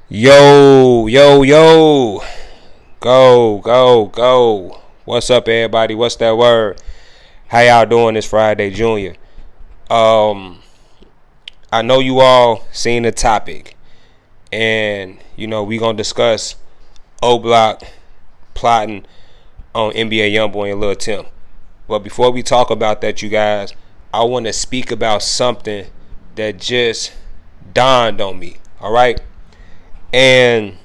Yo, yo, yo. Go, go, go. What's up, everybody? What's that word? How y'all doing this Friday, Junior? Um, I know you all seen the topic. And, we gonna discuss O-Block plotting on NBA Youngboy and Lil Tim. But before we talk about that, you guys, I want to speak about something that just dawned on me. Alright? And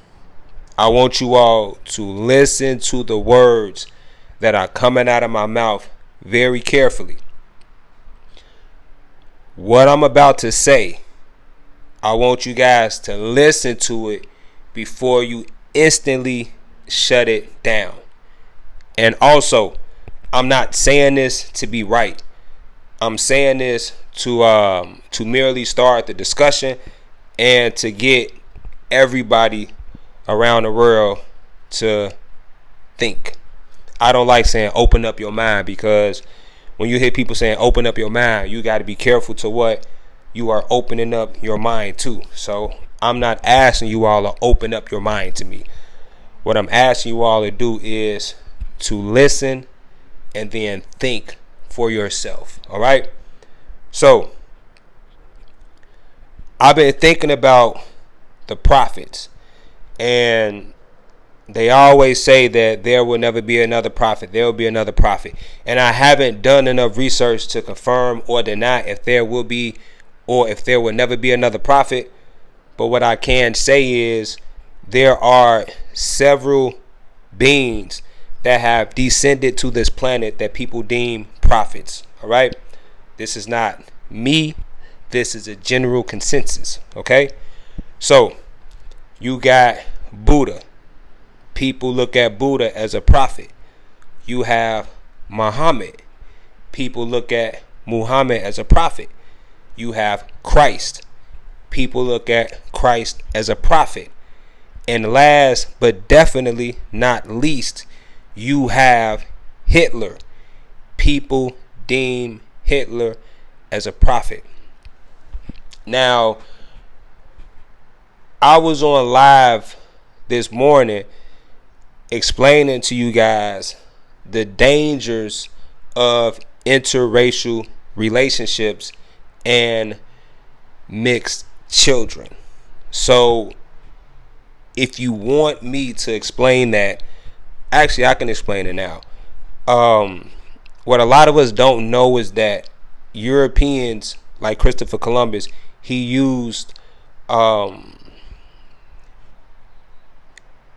I want you all to listen to the words that are coming out of my mouth very carefully. What I'm about to say, I want you guys to listen to it before you instantly shut it down. And also, I'm not saying this to be right. I'm saying this to merely start the discussion and to get everybody around the world to think. I don't like saying open up your mind, because when you hear people saying open up your mind, you got to be careful to what you are opening up your mind to. So I'm not asking you all to open up your mind to me. What I'm asking you all to do is to listen and then think for yourself. All right. So I've been thinking about the prophets, and they always say that there will never be another prophet. There will be another prophet. And I haven't done enough research to confirm or deny if there will be or if there will never be another prophet. But what I can say is there are several beings that have descended to this planet that people deem prophets. All right. This is not me. This is a general consensus. Okay. So you got Buddha. People look at Buddha as a prophet. You have Muhammad. People look at Muhammad as a prophet. You have Christ. People look at Christ as a prophet. And last but definitely not least, you have Hitler. People deem Hitler as a prophet. Now, I was on live this morning explaining to you guys the dangers of interracial relationships and mixed children. So if you want me to explain that, actually I can explain it now. What a lot of us don't know is that Europeans, like Christopher Columbus, he used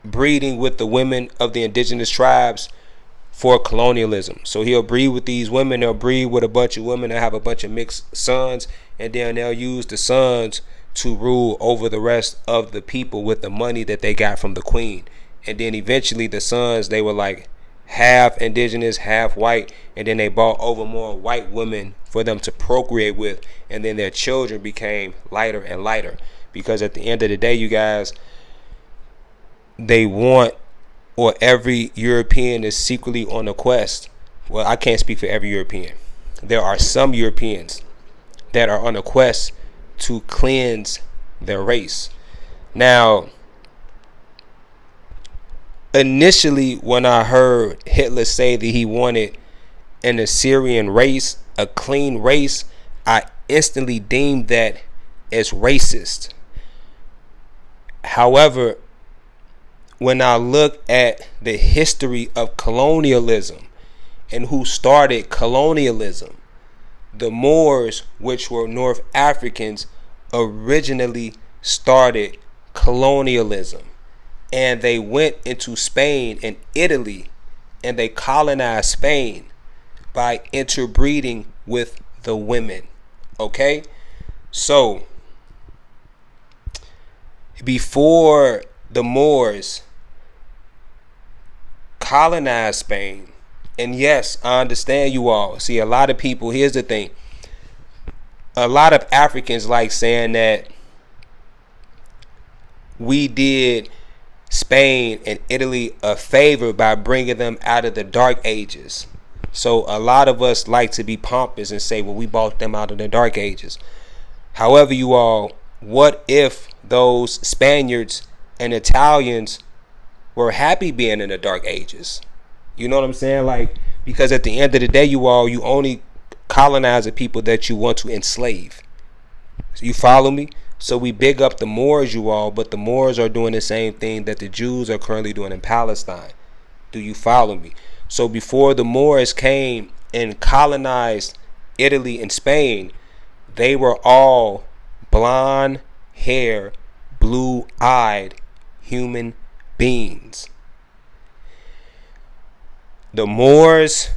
breeding with the women of the indigenous tribes for colonialism. So he'll breed with these women, they'll breed with a bunch of women that have a bunch of mixed sons, and then they'll use the sons to rule over the rest of the people with the money that they got from the queen. And then eventually the sons, they were like half indigenous, half white, and then they bought over more white women for them to procreate with, and then their children became lighter and lighter, because at the end of the day, you guys, they want, or every European is secretly on a quest. Well, I can't speak for every European. There are some Europeans that are on a quest to cleanse their race. Now, initially, when I heard Hitler say that he wanted an Assyrian race, a clean race, I instantly deemed that as racist. However, when I look at the history of colonialism and who started colonialism, the Moors, which were North Africans, originally started colonialism. And they went into Spain and Italy, and they colonized Spain by interbreeding with the women. Okay? So, before the Moors colonized Spain, and yes, I understand you all. See, a lot of people, here's the thing. A lot of Africans like saying that we did Spain and Italy a favor by bringing them out of the dark ages. So a lot of us like to be pompous and say, well, we bought them out of the dark ages. However, you all, what if those Spaniards and Italians were happy being in the Dark Ages. You know what I'm saying? Like, because at the end of the day, you only colonize the people that you want to enslave. So you follow me? So we big up the Moors, but the Moors are doing the same thing that the Jews are currently doing in Palestine. Do you follow me? So before the Moors came and colonized Italy and Spain, they were all blonde hair, blue-eyed human beings. The Moors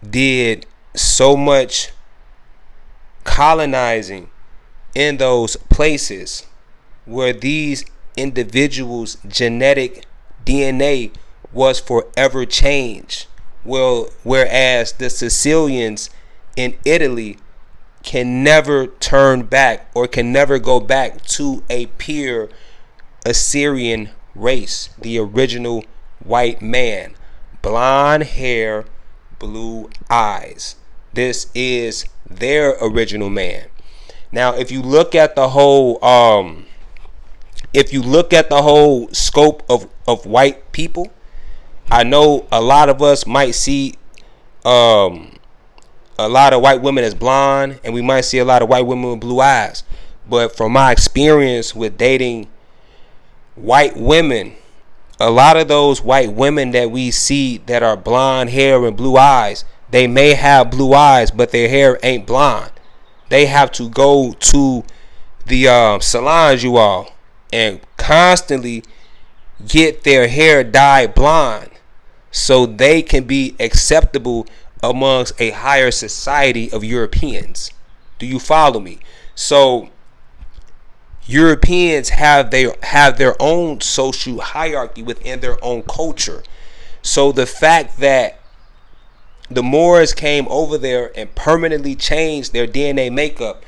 did so much colonizing in those places where these individuals' genetic DNA was forever changed. Well, whereas the Sicilians in Italy can never turn back or can never go back to a pure Assyrian race, the original white man. Blonde hair, blue eyes. This is their original man. Now, if you look at the whole scope of white people, I know a lot of us might see a lot of white women as blonde, and we might see a lot of white women with blue eyes. But from my experience with dating white women, a lot of those white women that we see that are blonde hair and blue eyes, they may have blue eyes, but their hair ain't blonde. They have to go to the salons, and constantly get their hair dyed blonde so they can be acceptable amongst a higher society of Europeans. Do you follow me? So Europeans have their own social hierarchy within their own culture. So the fact that the Moors came over there and permanently changed their DNA makeup,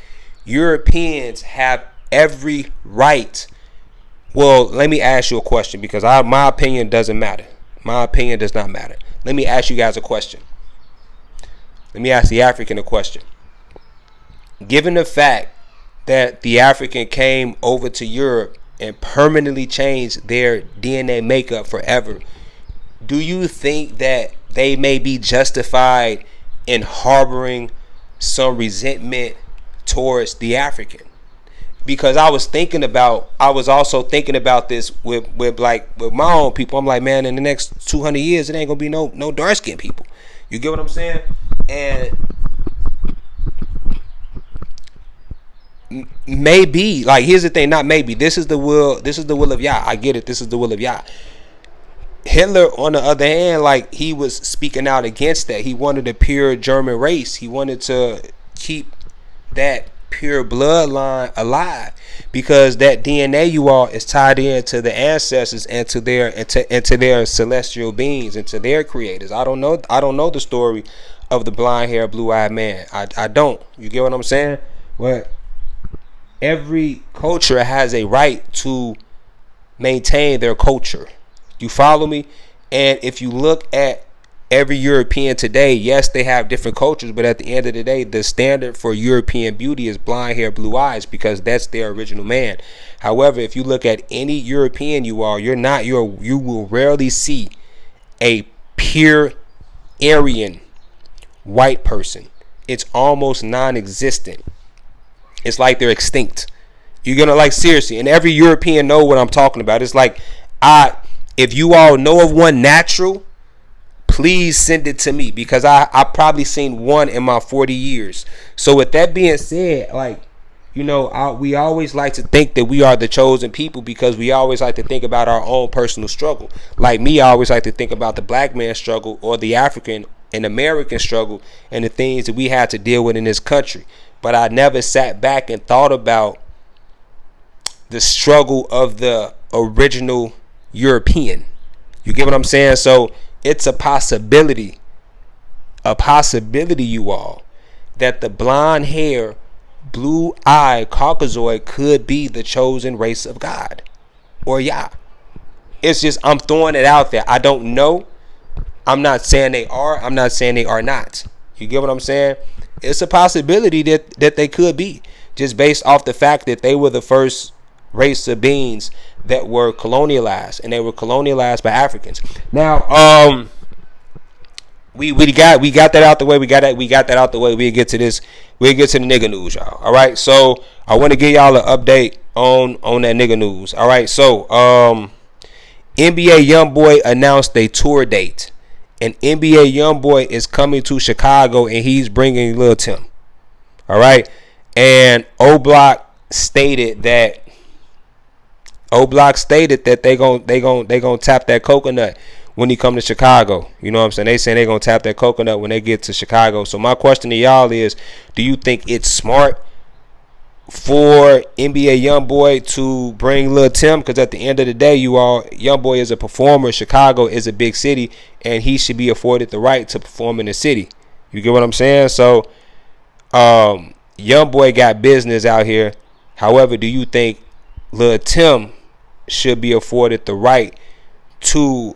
Europeans have every right. Well, let me ask you a question, because my opinion doesn't matter. My opinion does not matter. Let me ask you guys a question. Let me ask the African a question. Given the fact that the African came over to Europe and permanently changed their DNA makeup forever, do you think that they may be justified in harboring some resentment towards the African? Because I was also thinking about this with my own people. I'm like, man, in the next 200 years, it ain't gonna be no dark skinned people. You get what I'm saying? And maybe, like, here's the thing, not maybe. This is the will of Yah. I get it. This is the will of Yah. Hitler, on the other hand, like, he was speaking out against that. He wanted a pure German race. He wanted to keep that pure bloodline alive, because that DNA is tied into the ancestors and to their celestial beings and to their creators. I don't know the story of the blonde hair, blue eyed man. I don't. You get what I'm saying? But every culture has a right to maintain their culture. You follow me? And if you look at every European today, yes, they have different cultures, but at the end of the day, the standard for European beauty is blonde hair, blue eyes, because that's their original man. However, if you look at any European you will rarely see a pure Aryan white person. It's almost non-existent. It's like they're extinct. You're gonna, like, seriously, and every European know what I'm talking about. It's like, if you all know of one natural, please send it to me, because I probably seen one in my 40 years. So with that being said, like, we always like to think that we are the chosen people, because we always like to think about our own personal struggle. Like me, I always like to think about the black man's struggle, or the African and American struggle, and the things that we had to deal with in this country. But I never sat back and thought about the struggle of the original European. You get what I'm saying? So it's a possibility, you all, that the blonde hair, blue eye Caucasoid could be the chosen race of God, or Yah. It's just, I'm throwing it out there. I don't know. I'm not saying they are. I'm not saying they are not. You get what I'm saying? It's a possibility that they could be, just based off the fact that they were the first race of beings that were colonialized, and they were colonialized by Africans. Now, we got that out the way. We got that out the way. We'll get to this. We'll get to the nigga news, y'all. All right. So I want to give y'all an update on that nigga news. All right. So NBA YoungBoy announced a tour date, and NBA YoungBoy is coming to Chicago, and he's bringing Lil Tim. All right. And O Block stated that they gonna tap that coconut when he come to Chicago. You know what I'm saying? They saying they gonna tap that coconut when they get to Chicago. So my question to y'all is, do you think it's smart for NBA YoungBoy to bring Lil Tim? Because at the end of the day, YoungBoy is a performer. Chicago is a big city, and he should be afforded the right to perform in the city. You get what I'm saying? So YoungBoy got business out here. However, do you think Lil Tim should be afforded the right to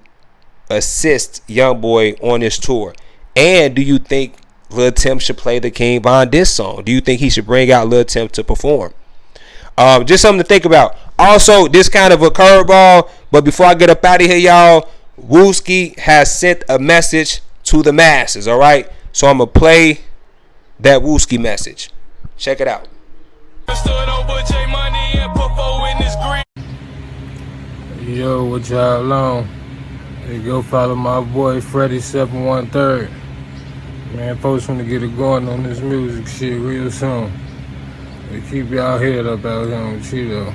assist YoungBoy on this tour? And do you think Lil Tim should play the King Von diss song? Do you think he should bring out Lil Tim to perform? Just something to think about. Also, this kind of a curveball, but before I get up out of here, y'all, Wooski has sent a message to the masses. All right, so I'm gonna play that Wooski message. Check it out. Yo, what y'all on? Hey, go follow my boy Freddie 713. Man, folks want to get it going on this music shit real soon. Hey, keep y'all head up out here on Cheeto.